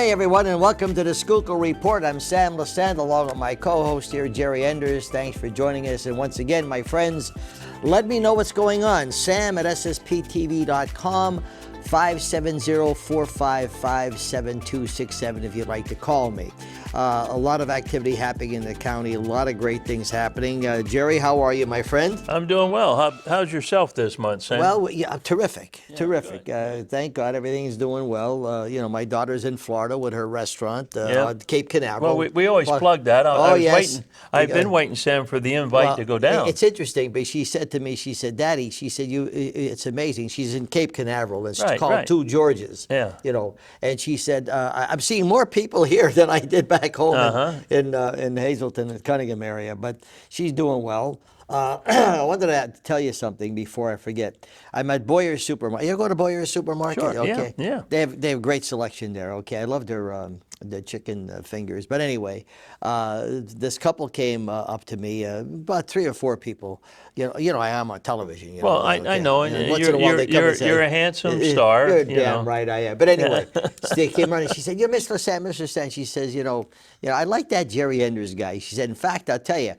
Hi, everyone, and welcome to the Schuylkill Report. I'm Sam Lesante, along with my co-host here, Jerry Enders. Thanks for joining us. And once again, my friends, let me know what's going on. Sam at ssptv.com, 570-455-7267 if you'd like to call me. A lot of activity happening in the county, a lot of great things happening. Jerry, how are you, my friend? I'm doing well. How's yourself this month, Sam? Well, yeah, terrific. Thank God everything's doing well. My daughter's in Florida with her restaurant on Cape Canaveral. Well, we always plug that. I was yes. waiting. I've been waiting, Sam, for the invite to go down. It's interesting, but she said to me, she said, Daddy, she said, it's amazing. She's in Cape Canaveral. It's called Two Georges. Yeah. And she said, I'm seeing more people here than I did back home in Hazleton and Cunningham area, but she's doing well. I wanted to tell you something before I forget. I'm at Boyer's Supermarket. You go to Boyer's Supermarket? Sure, okay. Yeah. They have great selection there. Okay, I love their the chicken fingers. But anyway, this couple came up to me, about 3 or 4 people. I am on television. Well, I know, and once in a while they come and say, you're a handsome star. You're damn right I am. But anyway, they came around and she said, "You're Mr. Sam, Mr. Sam." She says, I like that Jerry Enders guy. She said, in fact, I'll tell you,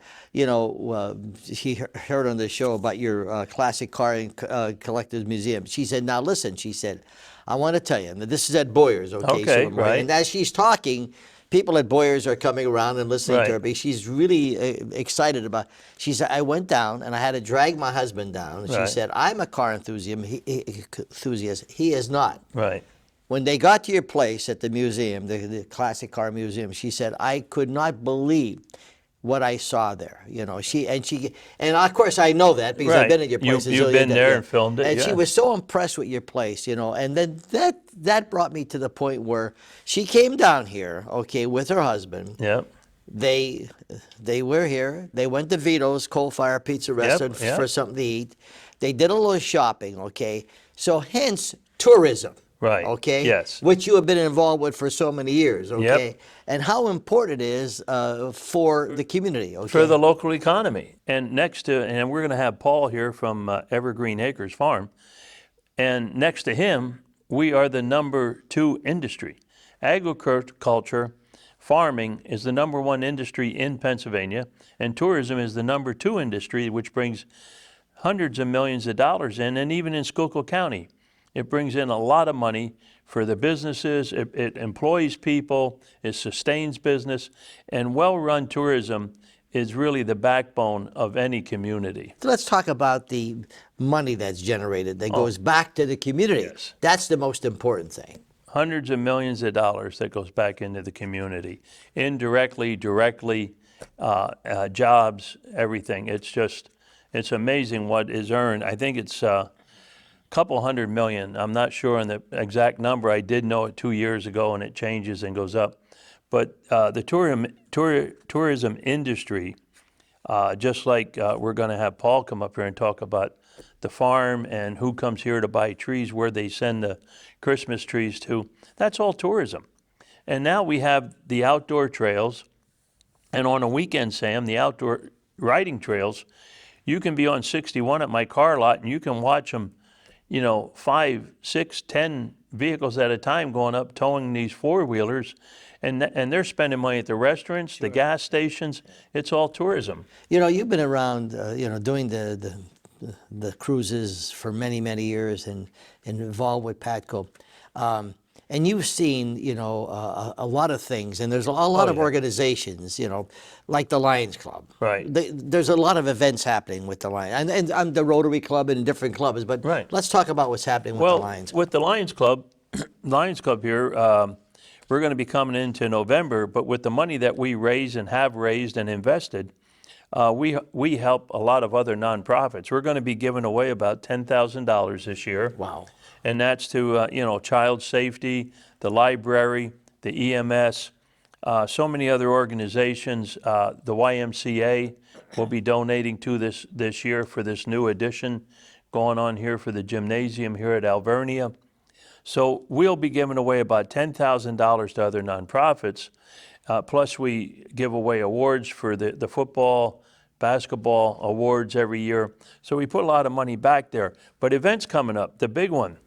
she heard on the show about your classic car and collector's museum. She said, now listen, she said, I want to tell you, and this is at Boyer's, okay, right. And as she's talking, people at Boyer's are coming around and listening to her, but she's really excited about. She said, I went down and I had to drag my husband down. She said, I'm a car enthusiast. He is not. Right. When they got to your place at the museum, the classic car museum, she said, I could not believe what I saw there. And of course I know that because I've been at your place. You've been there and filmed it. And she was so impressed with your place, and then that brought me to the point where she came down here, with her husband. Yep. They were here. They went to Vito's Coal Fire Pizza Restaurant for something to eat. They did a little shopping, So hence tourism. Right. Okay. Yes. Which you have been involved with for so many years. Okay. Yep. And how important it is for the community. Okay. For the local economy. And and we're going to have Paul here from Evergreen Acres Farm. And next to him, we are the number 2 industry. Agriculture, farming is the number 1 industry in Pennsylvania, and tourism is the number 2 industry, which brings hundreds of millions of dollars in, and even in Schuylkill County. It brings in a lot of money for the businesses, it employs people, it sustains business, and well-run tourism is really the backbone of any community. So let's talk about the money that's generated that goes back to the community. Yes. That's the most important thing. Hundreds of millions of dollars that goes back into the community, indirectly, directly, jobs, everything. It's amazing what is earned. I think it's couple $100 million. I'm not sure on the exact number. I did know it 2 years ago, and it changes and goes up. But the tourism industry, just like we're going to have Paul come up here and talk about the farm and who comes here to buy trees, where they send the Christmas trees to, that's all tourism. And now we have the outdoor trails, and on a weekend, Sam, the outdoor riding trails, you can be on 61 at my car lot, and you can watch them 5, 6, 10 vehicles at a time going up, towing these 4-wheelers, and they're spending money at the restaurants, the gas stations. It's all tourism. You've been around, doing the cruises for many, many years and involved with Patco. And you've seen, a lot of things, and there's a lot of organizations, like the Lions Club. Right. There's a lot of events happening with the Lions, and the Rotary Club and different clubs. But let's talk about what's happening with the Lions Club. With the Lions Club here, we're going to be coming into November, but with the money that we raise and have raised and invested, we help a lot of other nonprofits. We're going to be giving away about $10,000 this year. Wow. And that's to, child safety, the library, the EMS, so many other organizations. The YMCA will be donating to this year for this new addition going on here for the gymnasium here at Alvernia. So we'll be giving away about $10,000 to other nonprofits. Plus we give away awards for the football, basketball awards every year. So we put a lot of money back there. But events coming up, the big one,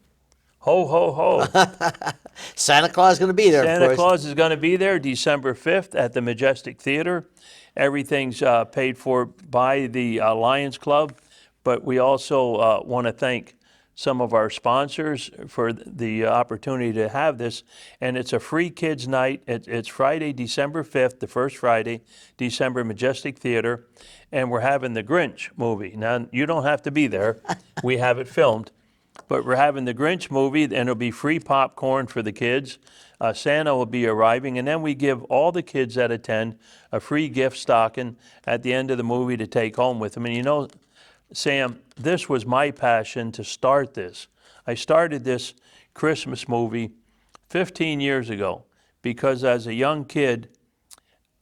Ho, ho, ho. Santa Claus is going to be there, of Santa course. Claus is going to be there December 5th at the Majestic Theater. Everything's paid for by the Lions Club, but we also want to thank some of our sponsors for the opportunity to have this. And it's a free kids night. It's Friday, December 5th, the first Friday, December, Majestic Theater. And we're having the Grinch movie. Now, you don't have to be there. We have it filmed. But we're having the Grinch movie, and it'll be free popcorn for the kids. Santa will be arriving, and then we give all the kids that attend a free gift stocking at the end of the movie to take home with them. And you know, Sam, this was my passion to start this. I started this Christmas movie 15 years ago because as a young kid,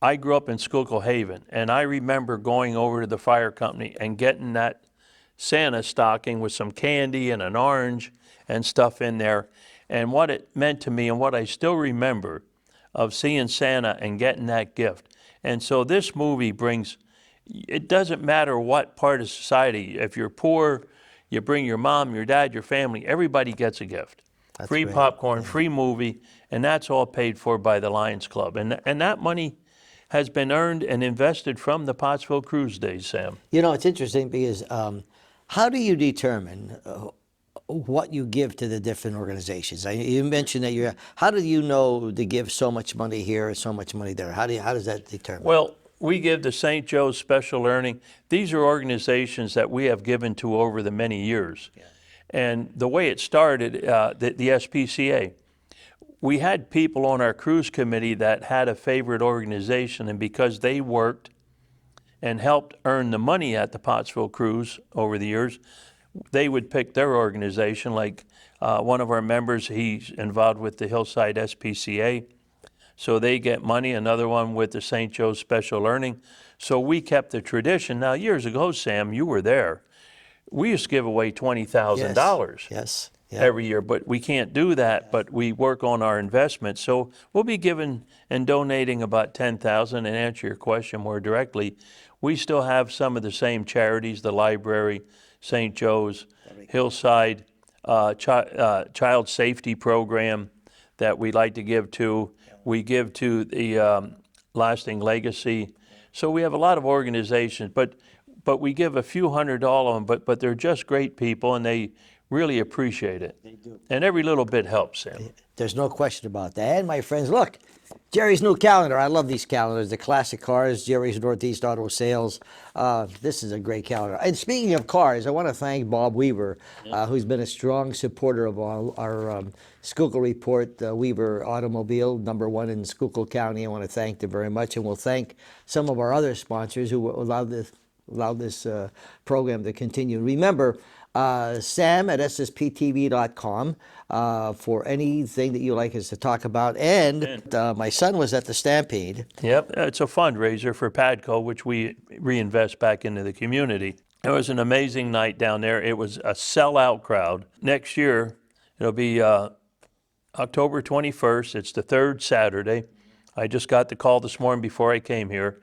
I grew up in Schuylkill Haven, and I remember going over to the fire company and getting that Santa stocking with some candy and an orange and stuff in there. And what it meant to me and what I still remember of seeing Santa and getting that gift. And so this movie brings, it doesn't matter what part of society, if you're poor, you bring your mom, your dad, your family, everybody gets a gift. That's free great. popcorn, free movie, and that's all paid for by the Lions Club. And that money has been earned and invested from the Pottsville Cruise days, Sam. You know, it's interesting because how do you determine what you give to the different organizations? You mentioned that how do you know to give so much money here and so much money there? How does that determine? Well, we give the St. Joe's Special Learning. These are organizations that we have given to over the many years. Yeah. And the way it started, the SPCA, we had people on our cruise committee that had a favorite organization, and because they worked and helped earn the money at the Pottsville Cruise over the years, they would pick their organization. Like one of our members, he's involved with the Hillside SPCA, so they get money. Another one with the St. Joe's Special Learning. So we kept the tradition. Now, years ago, Sam, you were there. We used to give away $20,000 yes. every year, but we can't do that, but we work on our investment. So we'll be giving and donating about $10,000. And answer your question more directly, we still have some of the same charities, the library, St. Joe's, Hillside, Child Safety Program that we like to give to. We give to the Lasting Legacy. So we have a lot of organizations, but we give a few $100 of them, but they're just great people, and they really appreciate it. They do. And every little bit helps, Sam. There's no question about that. And my friends, look, Jerry's new calendar. I love these calendars. The classic cars, Jerry's Northeast Auto Sales. This is a great calendar. And speaking of cars, I want to thank Bob Weaver, who's been a strong supporter of our Schuylkill Report, Weaver Automobile, #1 in Schuylkill County. I want to thank them very much. And we'll thank some of our other sponsors who allowed this program to continue. Remember, Sam at ssptv.com for anything that you like us to talk about. And my son was at the Stampede. Yep, it's a fundraiser for PADCO, which we reinvest back into the community. It was an amazing night down there. It was a sellout crowd. Next year, it'll be October 21st. It's the third Saturday. I just got the call this morning before I came here,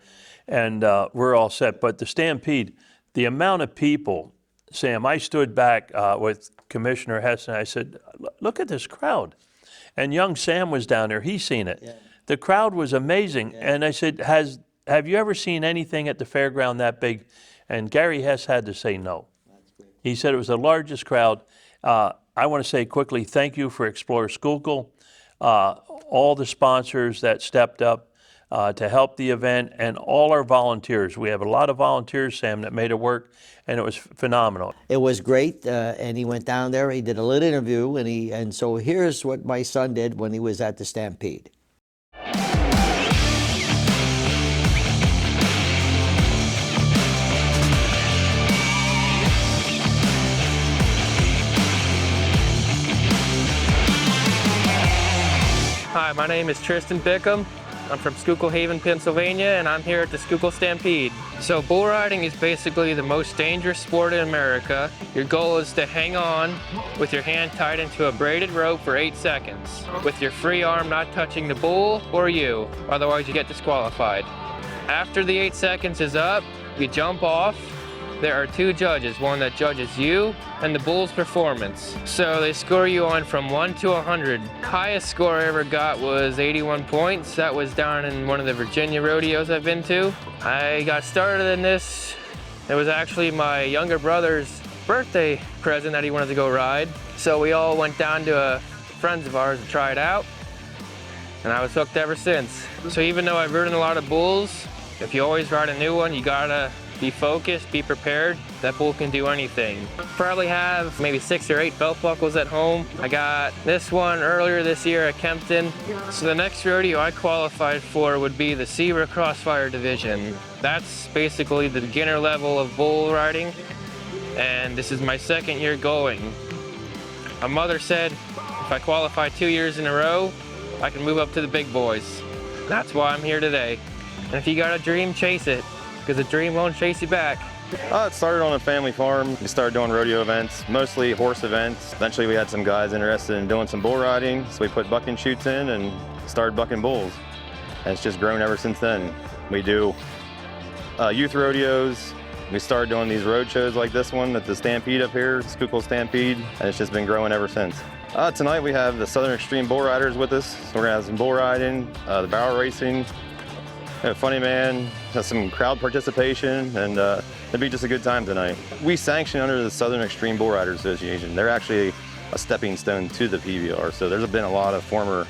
and we're all set. But the Stampede, the amount of people, Sam, I stood back with Commissioner Hess, and I said, look at this crowd. And young Sam was down there. He's seen it. Yeah. The crowd was amazing. Yeah. And I said, have you ever seen anything at the fairground that big? And Gary Hess had to say no. He said it was the largest crowd. I want to say quickly, thank you for Explore Schuylkill, all the sponsors that stepped up to help the event, and all our volunteers. We have a lot of volunteers, Sam, that made it work, and it was phenomenal. It was great, and he went down there, he did a little interview, and so here's what my son did when he was at the Stampede. Hi, my name is Tristan Bickham. I'm from Schuylkill Haven, Pennsylvania, and I'm here at the Schuylkill Stampede. So bull riding is basically the most dangerous sport in America. Your goal is to hang on with your hand tied into a braided rope for 8 seconds, with your free arm not touching the bull or you, otherwise you get disqualified. After the 8 seconds is up, you jump off, there are two judges, one that judges you and the bull's performance. So they score you on from 1 to 100. Highest score I ever got was 81 points. That was down in one of the Virginia rodeos I've been to. I got started in this. It was actually my younger brother's birthday present that he wanted to go ride. So we all went down to friends of ours to try it out, and I was hooked ever since. So even though I've ridden a lot of bulls, if you always ride a new one, you gotta be focused, be prepared. That bull can do anything. Probably have maybe 6 or 8 belt buckles at home. I got this one earlier this year at Kempton. So the next rodeo I qualified for would be the Zebra Crossfire division. That's basically the beginner level of bull riding, and this is my 2nd year going. My mother said if I qualify 2 years in a row, I can move up to the big boys. That's why I'm here today. And if you got a dream, chase it, because a dream won't chase you back. It started on a family farm. We started doing rodeo events, mostly horse events. Eventually we had some guys interested in doing some bull riding, so we put bucking chutes in and started bucking bulls. And it's just grown ever since then. We do youth rodeos. We started doing these road shows like this one at the Stampede up here, Schuylkill Stampede, and it's just been growing ever since. Tonight we have the Southern Extreme Bull Riders with us. So we're gonna have some bull riding, the barrel racing, funny man, has some crowd participation, and it'll be just a good time tonight. We sanction under the Southern Extreme Bull Riders Association. They're actually a stepping stone to the PBR. So there's been a lot of former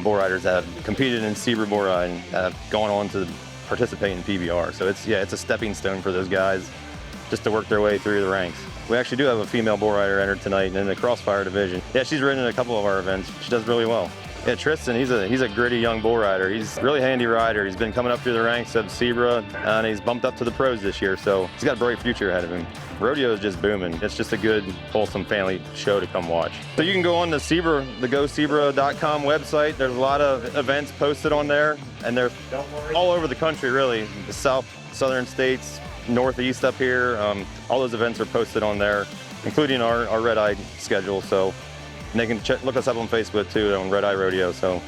bull riders that have competed in Zebra bull riding that have gone on to participate in PBR. So it's a stepping stone for those guys just to work their way through the ranks. We actually do have a female bull rider entered tonight in the Crossfire division. Yeah, she's ridden in a couple of our events. She does really well. Yeah, Tristan, he's a gritty young bull rider. He's a really handy rider. He's been coming up through the ranks of Zebra, and he's bumped up to the pros this year, so he's got a bright future ahead of him. Rodeo is just booming. It's just a good, wholesome family show to come watch. So you can go on the GoZebra.com website. There's a lot of events posted on there, and they're all over the country, really. The southern states, northeast up here, all those events are posted on there, including our Red Eye schedule. So and they can look us up on Facebook too, on Red Eye Rodeo. So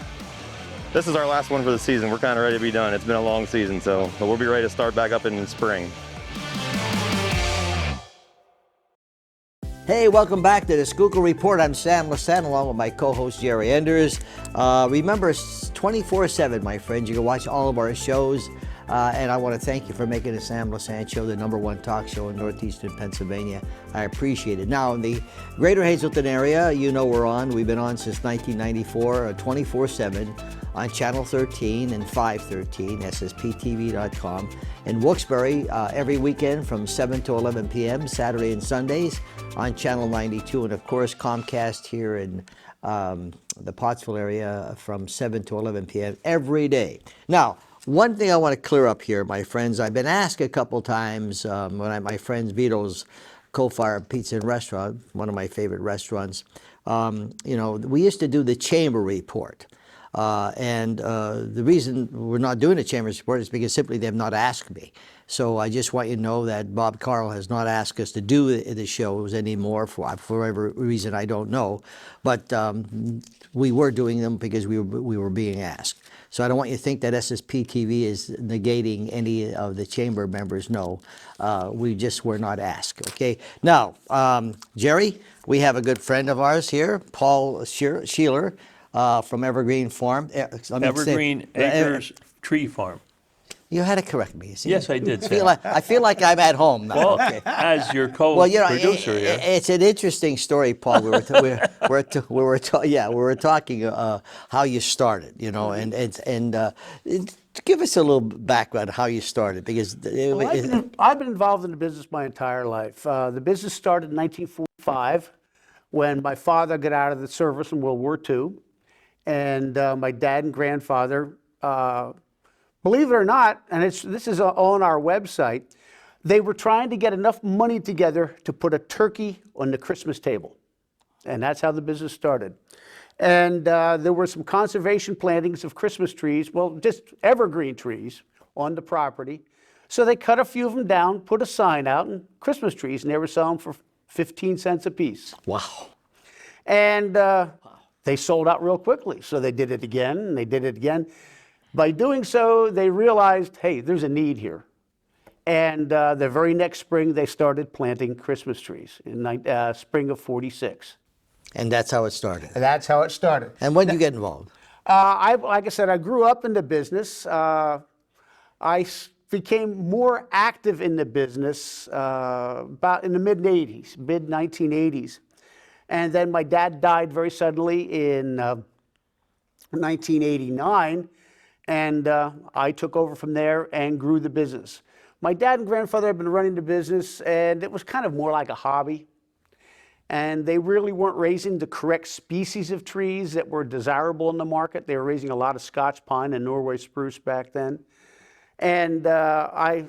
this is our last one for the season. We're kind of ready to be done. It's been a long season, so we'll be ready to start back up in the spring. Hey, welcome back to the Schuylkill Report. I'm Sam Lesante, along with my co-host Jerry Enders. Remember, it's 24/7, my friends. You can watch all of our shows. And I want to thank you for making the Sam Lesante Show the #1 talk show in northeastern Pennsylvania. I appreciate it. Now, in the greater Hazleton area, you know we're on. We've been on since 1994, 24/7 on Channel 13 and 513, ssptv.com. In Wilkes-Barre, every weekend from 7 to 11 p.m., Saturday and Sundays on Channel 92. And, of course, Comcast here in the Pottsville area from 7 to 11 p.m. every day. Now, one thing I want to clear up here, my friends, I've been asked a couple times when my friend Vito's Coal-Fire Pizza and Restaurant, one of my favorite restaurants, we used to do the chamber report. And the reason we're not doing the chamber report is because simply they have not asked me. So I just want you to know that Bob Carl has not asked us to do the shows anymore for whatever reason I don't know. But we were doing them because we were being asked. So I don't want you to think that SSP TV is negating any of the chamber members. No, we just were not asked. Okay. Now, Jerry, we have a good friend of ours here, Paul Shealer from Evergreen Farm. Evergreen Acres Tree Farm. You had to correct me. See? Yes, I did. I feel like I'm at home now. Well, okay. as your co-producer here. It's an interesting story, Paul. We were talking how you started, and give us a little background how you started, because I've been involved in the business my entire life. The business started in 1945 when my father got out of the service in World War II, and my dad and grandfather. Believe it or not, and this is on our website, they were trying to get enough money together to put a turkey on the Christmas table. And that's how the business started. And there were some conservation plantings of Christmas trees, well, just evergreen trees on the property. So they cut a few of them down, put a sign out, and Christmas trees, and they were selling for 15 cents a piece. Wow. And they sold out real quickly. So they did it again, and they did it again. By doing so, they realized, hey, there's a need here. And the very next spring, they started planting Christmas trees in spring of '46. And that's how it started. And that's how it started. And when did you get involved? Like I said, I grew up in the business. Became more active in the business about in the mid-1980s. And then my dad died very suddenly in 1989, and I took over from there and grew the business. My dad and grandfather had been running the business, and it was kind of more like a hobby. And they really weren't raising the correct species of trees that were desirable in the market. They were raising a lot of Scotch pine and Norway spruce back then. And I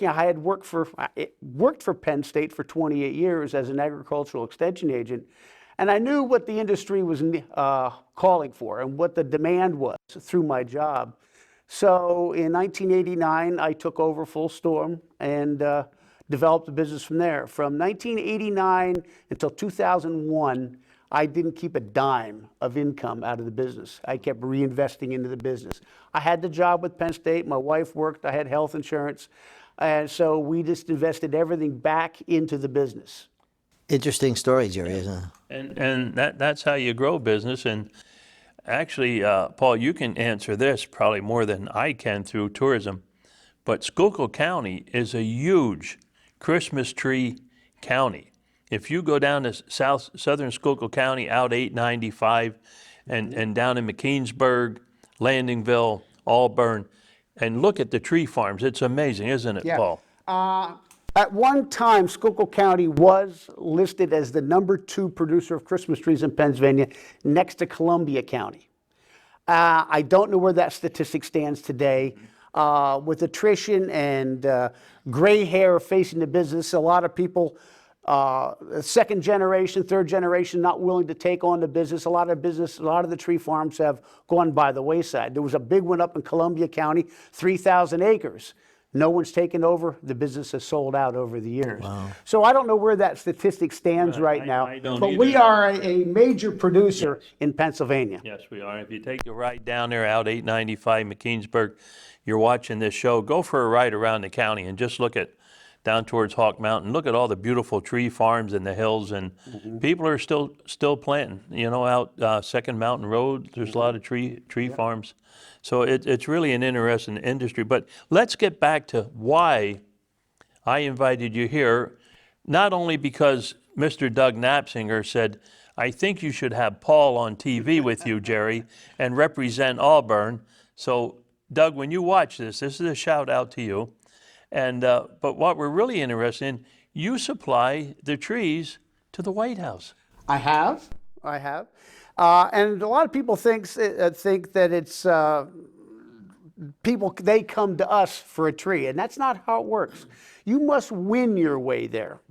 had worked for Penn State for 28 years as an agricultural extension agent, and I knew what the industry was calling for and what the demand was through my job. So in 1989, I took over full storm and developed the business from there. From 1989 until 2001, I didn't keep a dime of income out of the business. I kept reinvesting into the business. I had the job with Penn State. My wife worked. I had health insurance. And so we just invested everything back into the business. Interesting story, Jerry, isn't it? And that's how you grow business. And actually, Paul, you can answer this probably more than I can through tourism. But Schuylkill County is a huge Christmas tree county. If you go down to southern Schuylkill County, out 895, and down in McKeansburg, Landingville, Auburn, and look at the tree farms, it's amazing, isn't it, Paul? At one time, Schuylkill County was listed as the #2 producer of Christmas trees in Pennsylvania, next to Columbia County. I don't know where that statistic stands today. With attrition and gray hair facing the business, a lot of people, second generation, third generation, not willing to take on the business. A lot of the tree farms have gone by the wayside. There was a big one up in Columbia County, 3,000 acres. No one's taken over. The business has sold out over the years. Wow. So I don't know where that statistic stands right now. I don't but either. we are a major producer in Pennsylvania. Yes, we are. If you take a ride down there, out 895, McKeansburg, you're watching this show, go for a ride around the county and just look at down towards Hawk Mountain. Look at all the beautiful tree farms in the hills, and people are still planting. You know, out Second Mountain Road, there's a lot of tree farms. So it's really an interesting industry. But let's get back to why I invited you here, not only because Mr. Doug Knapsinger said, I think you should have Paul on TV with you, Jerry, and represent Auburn. So, Doug, when you watch this is a shout out to you. And but what we're really interested in, you supply the trees to the White House. I have. And a lot of people think that it's they come to us for a tree, and that's not how it works. You must win your way there.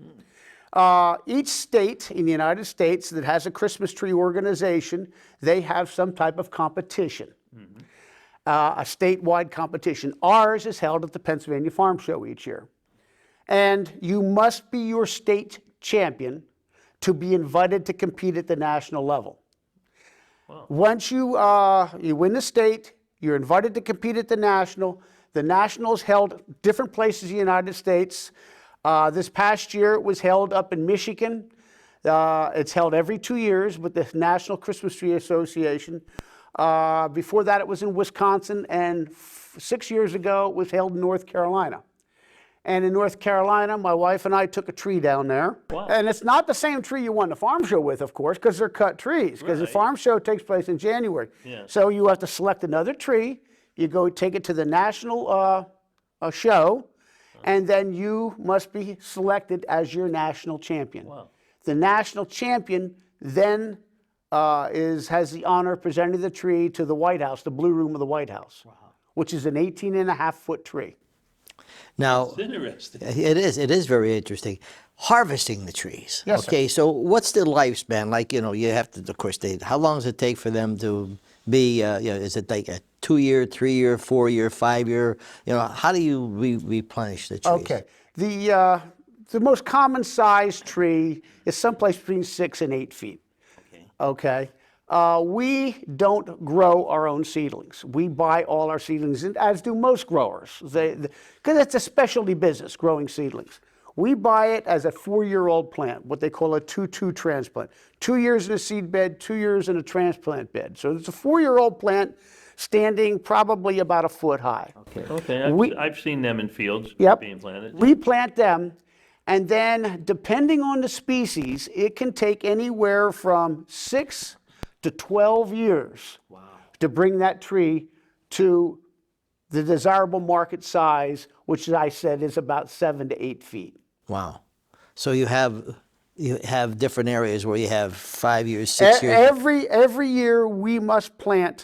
Each state in the United States that has a Christmas tree organization, they have some type of competition. A statewide competition. Ours is held at the Pennsylvania Farm Show each year. And you must be your state champion to be invited to compete at the national level. Wow. Once you win the state, you're invited to compete at the national. The national is held different places in the United States. This past year it was held up in Michigan. It's held every 2 years with the National Christmas Tree Association. Before that, it was in Wisconsin, and 6 years ago, it was held in North Carolina. And in North Carolina, my wife and I took a tree down there. Wow. And it's not the same tree you won the farm show with, of course, because they're cut trees, because the farm show takes place in January. Yeah. So you have to select another tree, you go take it to the national show, and then you must be selected as your national champion. Wow. The national champion then has the honor of presenting the tree to the White House, the Blue Room of the White House, which is an 18.5-foot tree. Now, it's interesting. It is very interesting. Harvesting the trees. Yes, okay, sir. so what's the lifespan? Like, you know, you have to, of course, how long does it take for them to be, is it like a 2-year, 3-year, 4-year, 5-year? You know, how do you replenish the trees? Okay. The most common size tree is someplace between 6 and 8 feet. Okay. We don't grow our own seedlings. We buy all our seedlings, as do most growers, because it's a specialty business, growing seedlings. We buy it as a 4-year-old plant, what they call a 2-2 transplant. 2 years in a seed bed, 2 years in a transplant bed. So it's a 4-year-old plant standing probably about a foot high. Okay, I've seen them in fields being planted. We plant them, and then depending on the species, it can take anywhere from 6 to 12 years to bring that tree to the desirable market size, which I said is about 7 to 8 feet. Wow. So you have different areas where you have 5 years, 6 years. Every year we must planning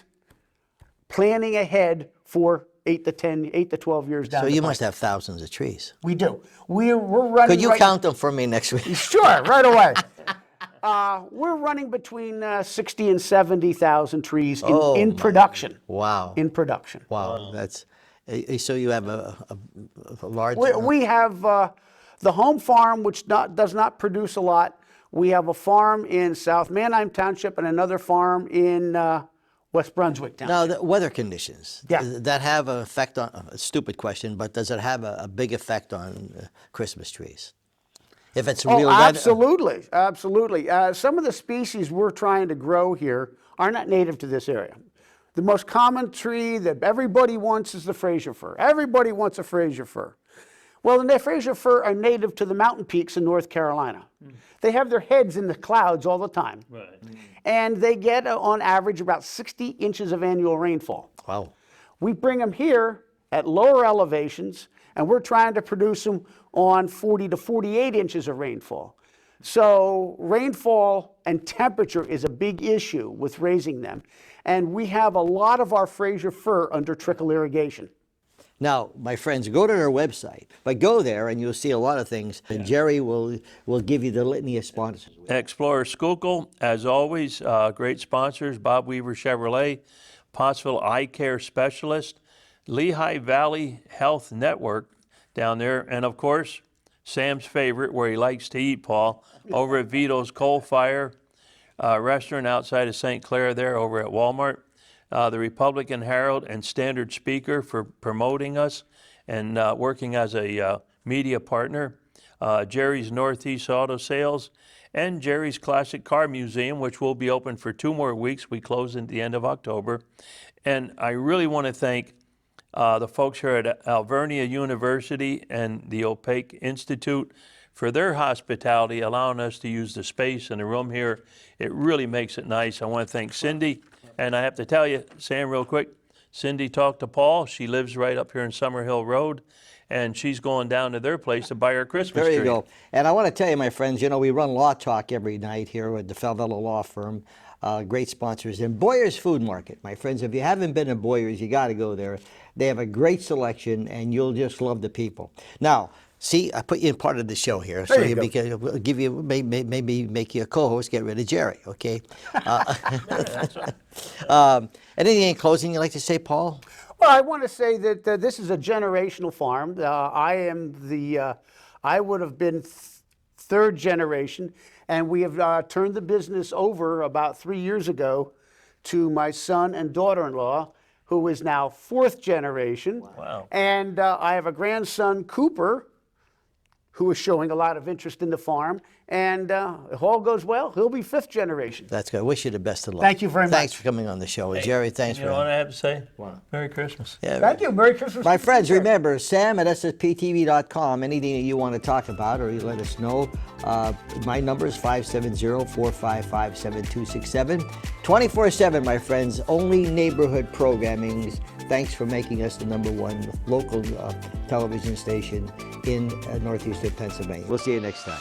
ahead for 8 to 12 years down So the you pipe. must have thousands of trees. We do. We're running. Could you count them for me next week? Sure, right away. We're running between 60 and 70,000 trees in production. Wow. In production. Wow. That's so you have a large. We have the home farm, which does not produce a lot. We have a farm in South Manheim Township and another farm in West Brunswick Township. Now, the weather conditions, Yeah. does that have an effect on, a stupid question, but does it have a big effect on Christmas trees? If it's real weather? Absolutely, absolutely. Some of the species we're trying to grow here are not native to this area. The most common tree that everybody wants is the Fraser fir. Everybody wants a Fraser fir. Well, the Fraser fir are native to the mountain peaks in North Carolina. They have their heads in the clouds all the time. Right. And they get, on average, about 60 inches of annual rainfall. Wow. We bring them here at lower elevations, and we're trying to produce them on 40 to 48 inches of rainfall. So rainfall and temperature is a big issue with raising them. And we have a lot of our Fraser fir under trickle irrigation. Now, my friends, go to their website, but go there and you'll see a lot of things. And Jerry will give you the litany of sponsors. Explorer Schuylkill, as always, great sponsors, Bob Weaver Chevrolet, Pottsville Eye Care Specialist, Lehigh Valley Health Network down there, and of course, Sam's favorite, where he likes to eat, Paul, over at Vito's Coal Fire restaurant outside of St. Clair there over at Walmart. The Republican Herald and Standard Speaker for promoting us and working as a media partner. Jerry's Northeast Auto Sales and Jerry's Classic Car Museum, which will be open for 2 more weeks. We close at the end of October. And I really want to thank the folks here at Alvernia University and the Opaque Institute for their hospitality, allowing us to use the space in the room here. It really makes it nice. I want to thank Cindy. And I have to tell you, Sam, real quick, Cindy talked to Paul. She lives right up here in Summerhill Road, and she's going down to their place to buy her Christmas tree. There you go. And I want to tell you, my friends, we run Law Talk every night here at the Falvello Law Firm. Great sponsors. And Boyer's Food Market, my friends, if you haven't been to Boyer's, you got to go there. They have a great selection, and you'll just love the people. Now, see, I put you in part of the show here, so we'll give you maybe make you a co-host. Get rid of Jerry, okay? Anything in closing you'd like to say, Paul? Well, I want to say that this is a generational farm. I would have been third generation, and we have turned the business over about 3 years ago to my son and daughter-in-law, who is now 4th generation. Wow. And I have a grandson, Cooper, who is showing a lot of interest in the farm. And if all goes well, he'll be 5th generation. That's good. I wish you the best of luck. Thank you very much. Thanks for coming on the show. Jerry, thanks You for know what I have to say? Merry Christmas. Yeah, Thank you. Merry Christmas. my friends, remember, Sam at ssptv.com. Anything that you want to talk about or you let us know. My number is 570-455-7267. 24/7, my friends. Only neighborhood programming. Thanks for making us the #1 local television station in northeastern Pennsylvania. We'll see you next time.